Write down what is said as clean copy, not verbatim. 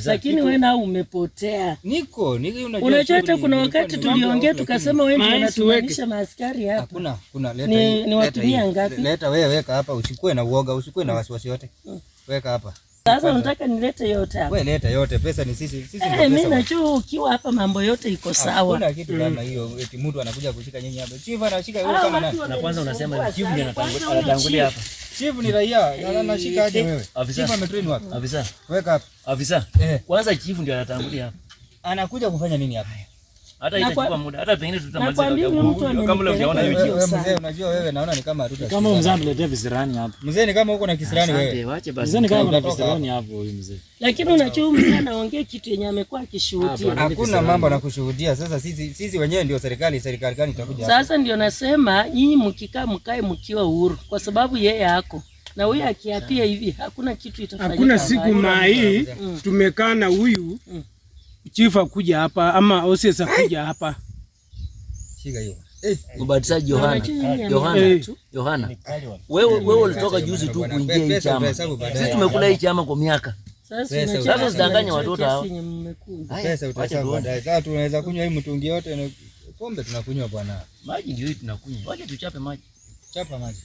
lakini wewe nao umepotea. Niko unajua hata kuna wakati tuliongea tukasema wewe ndio unatumanisha maaskari hapa. Kuna ni watumia ngapi? Leta wewe, weka hapa, usikue na uoga, usikue na wasiwasi yote. Weka hapa. Sasa unataka nilete yote hapa? Wewe leta yote, pesa ni sisi ndio pesa. Mimi najua ukiwa hapa mambo yote iko sawa. Hakuna kitu kama hiyo eti mtu anakuja kushika nyinyi hapa. Chief anashika wewe kama nani? Na kwanza unasema chief ndiye anatangulia hapa. Chief ni raia, anashika aje wewe? Chief ametrain wapi? Afisa. Weka hapa. Afisa. Kwanza chief ndiye anatangulia hapa. Anakuja kufanya nini hapa? Hata itachukua muda, hata pengine tutamaliza kama unaona hiyo. Mzee, unajua wewe naona ni kama hatuta. Kama mzee ameletea visirani hapa. Mzee ni kama uko na kisirani wewe. Waache basi. Mzee ni kama kuna visirani hapo huyu mzee. Lakini unajua mzee anaongea kitu yenye amekuwa akishuhudia. Hakuna mambo na kushuhudia. Sasa sisi wenyewe ndio serikali gani itakuja hapa? Sasa ndio nasema nyinyi mkikaa mkae mkiwa uhuru kwa sababu yeye yako. Na huyu akiapia hivi hakuna kitu itafanyika. Hakuna siku mai tumekaa na huyu chief akuja hapa ama OCS akuja hapa. Shika hiyo. Mbatizaji Yohana. Wewe ulitoka juzi tu kuingia hii chama. Sisi tumekula hii chama kwa miaka. Sasa usidanganye watoto hao. Pesa utahesabu baadaye. Sasa tunaweza kunywa hii mtungi yote na pombe tunakunywa bwana. Maji ndio hii tunakunywa. Wacha tuchape maji. Chapa maji.